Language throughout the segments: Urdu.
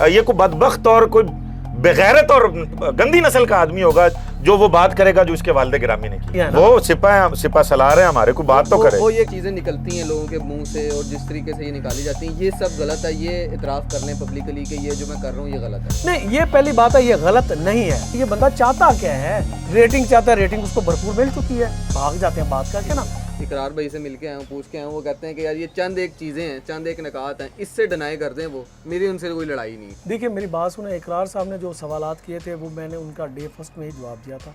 یہ کوئی بدبخت اور کوئی بغیرت اور گندی نسل کا آدمی ہوگا جو وہ بات کرے گا جو اس کے والد گرامی نے کی. وہ سپاہ سالار ہیں ہمارے کو بات تو کرے. وہ یہ چیزیں نکلتی ہیں لوگوں کے منہ سے اور جس طریقے سے یہ نکالی جاتی ہیں یہ سب غلط ہے. یہ اعتراف کر لیں پبلکلی کہ یہ جو میں کر رہا ہوں یہ غلط ہے. نہیں یہ پہلی بات ہے, یہ غلط نہیں ہے. یہ بندہ چاہتا کیا ہے, ریٹنگ چاہتا ہے, ریٹنگ اس کو بھرپور مل چکی ہے, بھاگ جاتے ہیں بات کر کے نا. اقرار بھائی سے مل کے آئے ہوں, پوچھ کے آئے ہوں, وہ کہتے ہیں کہ یار یہ چند ایک چیزیں ہیں, چند ایک نکات ہیں, اس سے ڈینائی کر دیں. وہ میری ان سے کوئی لڑائی نہیں. دیکھیے میری بات سنیں, اقرار صاحب نے جو سوالات کیے تھے وہ میں نے ان کا ڈے فرسٹ میں ہی جواب دیا تھا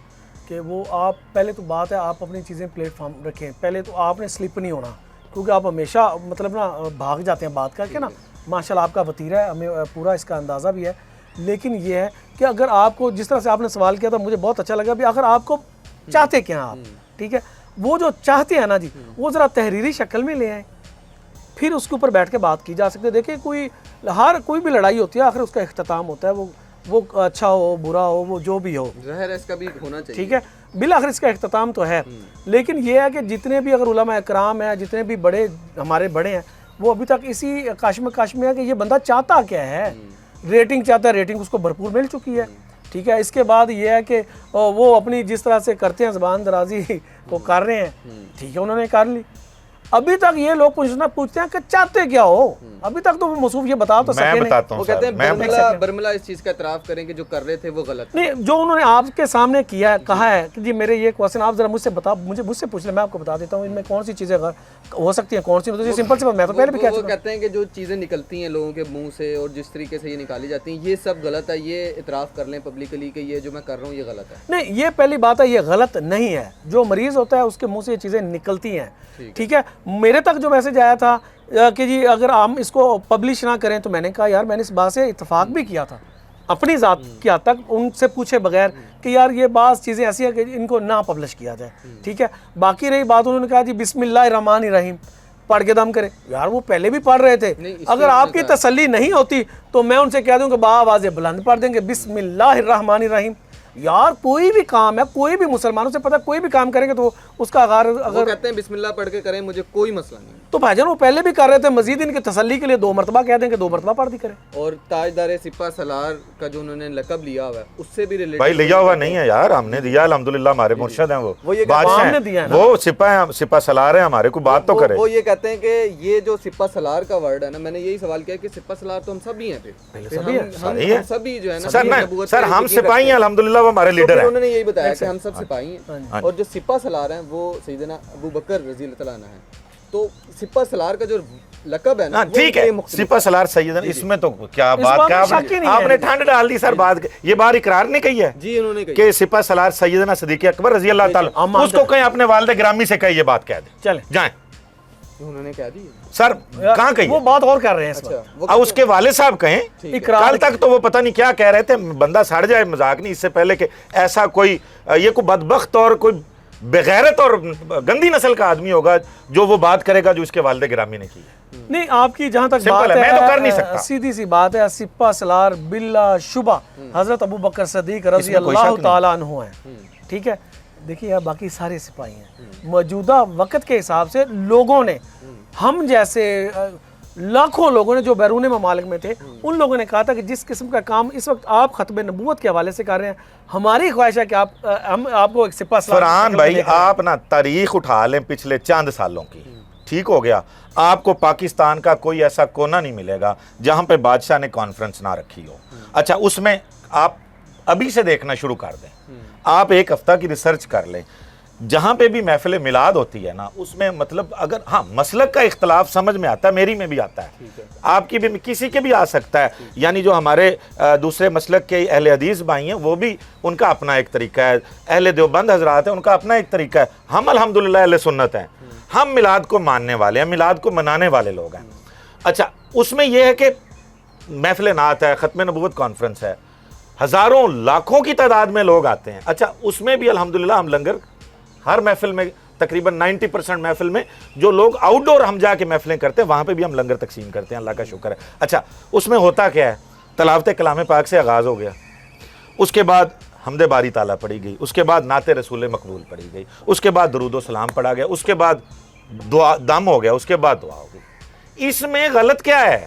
کہ وہ آپ پہلے تو بات ہے آپ اپنی چیزیں پلیٹ فارم رکھیں. پہلے تو آپ نے سلپ نہیں ہونا کیونکہ آپ ہمیشہ مطلب نا بھاگ جاتے ہیں بات کر کے نا. ماشاء اللہ آپ کا وتیرہ ہے, ہمیں پورا اس کا اندازہ بھی ہے. لیکن یہ ہے کہ اگر آپ کو جس طرح سے آپ نے سوال کیا تھا مجھے بہت اچھا لگا بھی, اگر آپ کو چاہتے کیا ہیں آپ, ٹھیک ہے, وہ جو چاہتے ہیں نا جی وہ ذرا تحریری شکل میں لے آئیں, پھر اس کے اوپر بیٹھ کے بات کی جا سکتے. دیکھیں کوئی بھی لڑائی ہوتی ہے آخر اس کا اختتام ہوتا ہے, وہ اچھا ہو برا ہو وہ جو بھی ہو, ظاہر ہے اس کا بھی ہونا چاہیے, ٹھیک ہے, بالآخر اس کا اختتام تو ہے. لیکن یہ ہے کہ جتنے بھی اگر علماء اکرام ہیں, جتنے بھی بڑے ہمارے بڑے ہیں, وہ ابھی تک اسی کاش میں ہے کہ یہ بندہ چاہتا کیا ہے. ریٹنگ چاہتا ہے, ریٹنگ اس کو بھرپور مل چکی ہے, ٹھیک ہے. اس کے بعد یہ ہے کہ وہ اپنی جس طرح سے کرتے ہیں زبان درازی وہ کر رہے ہیں, ٹھیک ہے, انہوں نے کر لی. ابھی تک یہ لوگ پوچھتے ہیں کہ چاہتے کیا ہو, ابھی تک تو وہ موصوف یہ بتا تو سکے نہیں. وہ کہتے ہیں برملا اس چیز کا اعتراف کریں کہ جو کر رہے تھے وہ غلط نہیں. جو انہوں نے آپ کے سامنے کیا ہے, کہا ہے کہ جی میرے یہ کوشچن آپ ذرا مجھ سے پوچھ لیں, میں آپ کو بتا دیتا ہوں ان میں کون سی چیزیں ہو سکتی ہیں, کون سی نہیں. سمپل سی بات میں تو پہلے بھی کہہ چکا ہوں. وہ کہتے ہیں کہ جو چیزیں نکلتی ہیں لوگوں کے منہ سے اور جس طریقے سے یہ نکالی جاتی ہیں یہ سب غلط ہے. یہ اعتراف کر لیں پبلکلی کہ یہ جو میں کر رہا ہوں یہ غلط ہے. نہیں یہ پہلی بات ہے, یہ غلط نہیں ہے. جو مریض ہوتا ہے اس کے منہ سے یہ چیزیں نکلتی ہیں, ٹھیک ہے. میرے تک جو میسج آیا تھا کہ جی اگر ہم اس کو پبلش نہ کریں, تو میں نے کہا یار میں نے اس بات سے اتفاق بھی کیا تھا اپنی ذات کی حد تک, ان سے پوچھے بغیر کہ یار یہ بعض چیزیں ایسی ہیں کہ ان کو نہ پبلش کیا جائے, ٹھیک ہے. باقی رہی بات, انہوں نے کہا جی بسم اللہ الرحمن الرحیم پڑھ کے دم کرے. یار وہ پہلے بھی پڑھ رہے تھے, اگر آپ کی تسلی نہیں ہوتی تو میں ان سے کہہ دوں کہ بآواز بلند پڑھ دیں گے بسم اللہ الرحمن الرحیم. یار کوئی بھی کام ہے, کوئی بھی مسلمانوں سے پتہ کوئی بھی کام کریں گے تو اس کا اگر کہتے ہیں بسم اللہ پڑھ کے کریں مجھے کوئی مسئلہ نہیں, تو بھائی جان وہ پہلے بھی کر رہے تھے, مزید ان کی تسلی کے لیے 2 مرتبہ کہہ دیں کہ 2 مرتبہ پڑھ دی کریں. اور تاجدار سپاہ سالار کا جو انہوں نے لقب لیا ہوا ہے اس سے بھی ریلیٹڈ بھائی لیا ہوا نہیں ہے یار, ہم نے دیا الحمدللہ, ہمارے مرشد ہیں وہ بادشاہ, وہ سپاہ سالار ہیں ہمارے کو بات تو کرے. وہ یہ کہتے ہیں کہ یہ جو سپاہ سالار کا ورڈ ہے نا, میں نے یہی سوال کیا کہ سپاہ سالار تو ہم سبھی ہیں, پھر سبھی جو ہے نا سر ہم سپاہی ہیں الحمدللہ, وہ ہمارے لیڈر ہیں. انہوں نے یہی بتایا کہ ہم سب سپاہی ہیں, اور جو سپاہ سالار ہیں وہ سیدنا ابو بکر رضی اللہ تعالیٰ عنہ ہیں. تو سپاہ سالار کا جو لقب ہے نا, ٹھیک ہے, سپاہ سالار سیدنا, اس میں تو کیا بات, آپ نے ٹھنڈ ڈال دی سر بات. یہ بات اقرار نے کہی ہے جی, انہوں نے کہ سپاہ سالار سیدنا صدیق اکبر رضی اللہ تعالیٰ, اس کو کہیں اپنے والد گرامی سے کہیں یہ بات کہہ دیں, چلیں جائیں. انہوں نے کہہ دی سر, کہاں کہی وہ بات اور کر رہے ہیں اس وقت, اس کے والد صاحب کہیں. کل تک تو وہ پتہ نہیں کیا کہہ رہے تھے, بندہ سڑ جائے, مذاق نہیں, اس سے پہلے کہ ایسا کوئی یہ کوئی بدبخت اور کوئی بغیرت اور گندی نسل کا آدمی ہوگا جو وہ بات کرے گا جو اس کے والد گرامی نے کی ہے. نہیں آپ کی جہاں تک بات ہے, میں تو کر نہیں سکتا, سیدھی سی بات ہے, سپاہ سالار بلا شبہ حضرت ابو بکر صدیق رضی اللہ تعالیٰ عنہ ہیں, ٹھیک ہے. دیکھیے باقی سارے سپاہی ہیں. موجودہ وقت کے حساب سے لوگوں نے, ہم جیسے لاکھوں لوگوں نے جو بیرون ممالک میں تھے, ان لوگوں نے کہا تھا کہ جس قسم کا کام اس وقت آپ ختم نبوت کے حوالے سے کر رہے ہیں, ہماری خواہش ہے کہ ہم آپ کو ایک سپاہ سالار. فرحان بھائی آپ نا تاریخ اٹھا لیں پچھلے چند سالوں کی, ٹھیک ہو گیا, آپ کو پاکستان کا کوئی ایسا کونا نہیں ملے گا جہاں پہ بادشاہ نے کانفرنس نہ رکھی ہو. اچھا اس میں آپ ابھی سے دیکھنا شروع کر دیں, آپ 1 ہفتہ کی ریسرچ کر لیں, جہاں پہ بھی محفل میلاد ہوتی ہے نا, اس میں مطلب اگر ہاں مسلک کا اختلاف سمجھ میں آتا ہے, میری میں بھی آتا ہے, آپ کی بھی, کسی کے بھی آ سکتا ہے, یعنی جو ہمارے دوسرے مسلک کے اہل حدیث بھائی ہیں وہ بھی, ان کا اپنا ایک طریقہ ہے, اہل دیوبند حضرات ہیں ان کا اپنا ایک طریقہ ہے. ہم الحمدللہ اہل سنت ہیں, ہم میلاد کو ماننے والے ہیں, میلاد کو منانے والے لوگ ہیں. اچھا اس میں یہ ہے کہ محفل نعت ہے, ختم نبوت کانفرنس ہے, ہزاروں لاکھوں کی تعداد میں لوگ آتے ہیں. اچھا اس میں بھی الحمدللہ ہم لنگر ہر محفل میں تقریباً 90% محفل میں جو لوگ آؤٹ ڈور ہم جا کے محفلیں کرتے ہیں وہاں پہ بھی ہم لنگر تقسیم کرتے ہیں, اللہ کا شکر ہے. اچھا اس میں ہوتا کیا ہے, تلاوت کلام پاک سے آغاز ہو گیا, اس کے بعد حمد باری تعالیٰ پڑھی گئی, اس کے بعد نعت رسول مقبول پڑھی گئی, اس کے بعد درود و سلام پڑھا گیا, اس کے بعد دعا دم ہو گیا, اس کے بعد دعا ہو گئی. اس میں غلط کیا ہے؟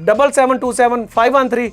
7727 513।